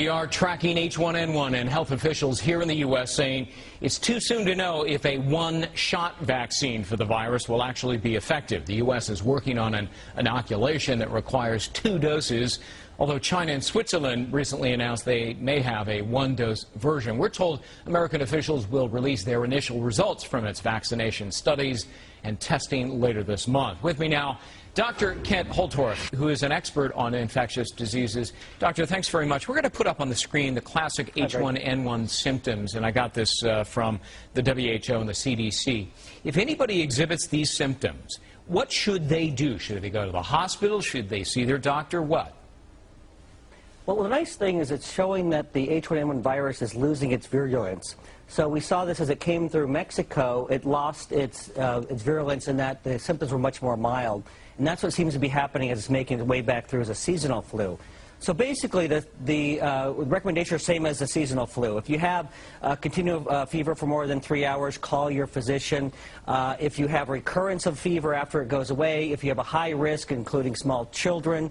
We are tracking H1N1, and health officials here in the U.S. saying it's too soon to know if a one-shot vaccine for the virus will actually be effective. The U.S. is working on an inoculation that requires 2 doses, although China and Switzerland recently announced they may have a 1-dose version. We're told American officials will release their initial results from its vaccination studies and testing later this month. With me now, Dr. Kent Holtorf, who is an expert on infectious diseases. Doctor, thanks very much. We're going to put up on the screen the classic H1N1 symptoms, and I got this from the WHO and the CDC. If anybody exhibits these symptoms, what should they do? Should they go to the hospital? Should they see their doctor? What? Well, the nice thing is it's showing that the H1N1 virus is losing its virulence. So we saw this as it came through Mexico. It lost its virulence in that the symptoms were much more mild. And that's what seems to be happening as it's making its way back through as a seasonal flu. So basically, the recommendation is the same as the seasonal flu. If you have continual fever for more than 3 hours, call your physician. If you have recurrence of fever after it goes away, if you have a high risk, including small children,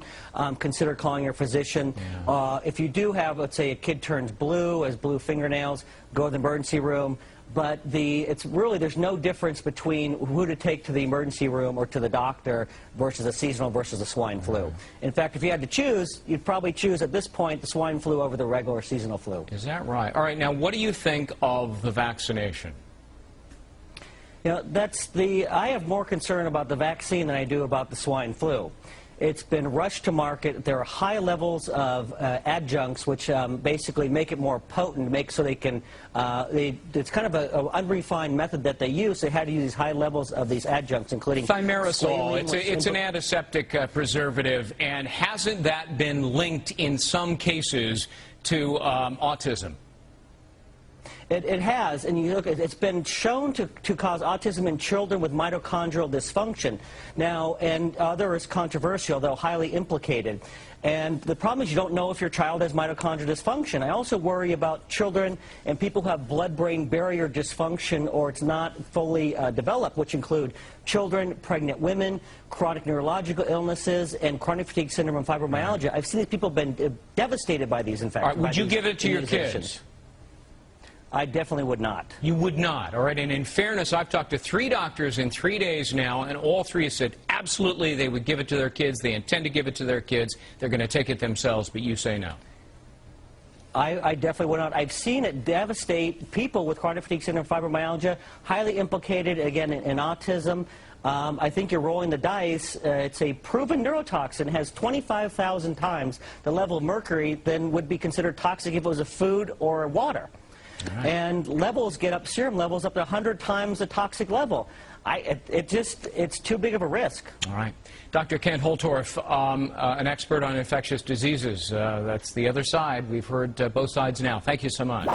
consider calling your physician. Yeah. If you do have, let's say, a kid turns blue, has blue fingernails, go to the emergency room. But it's really, there's no difference between who to take to the emergency room or to the doctor versus a seasonal versus a swine flu. In fact, if you had to choose, you'd probably choose at this point the swine flu over the regular seasonal flu. Is that right? All right, now what do you think of the vaccination? You know, I have more concern about the vaccine than I do about the swine flu. It's been rushed to market. There are high levels of adjuncts, which basically make it more potent, so they can. It's kind of an unrefined method that they use. They had to use these high levels of these adjuncts, including thimerosal. It's an antiseptic preservative, and hasn't that been linked in some cases to autism? It has, and you look, it's been shown to cause autism in children with mitochondrial dysfunction. Now, and other is controversial, though highly implicated. And the problem is you don't know if your child has mitochondrial dysfunction. I also worry about children and people who have blood-brain barrier dysfunction or it's not fully developed, which include children, pregnant women, chronic neurological illnesses, and chronic fatigue syndrome and fibromyalgia. I've seen these people have been devastated by these infections. Would you give it to your kids? I definitely would not. You would not. All right. And in fairness, I've talked to 3 doctors in 3 days now, and all 3 have said absolutely they would give it to their kids. They intend to give it to their kids. They're going to take it themselves, but you say no. I definitely would not. I've seen it devastate people with chronic fatigue syndrome, fibromyalgia, highly implicated, again, in autism. I think you're rolling the dice. It's a proven neurotoxin. It has 25,000 times the level of mercury than would be considered toxic if it was a food or water. Right. And levels get up, serum levels up to 100 times the toxic level. It's too big of a risk. All right. Dr. Kent Holtorf, an expert on infectious diseases. That's the other side. We've heard both sides now. Thank you so much.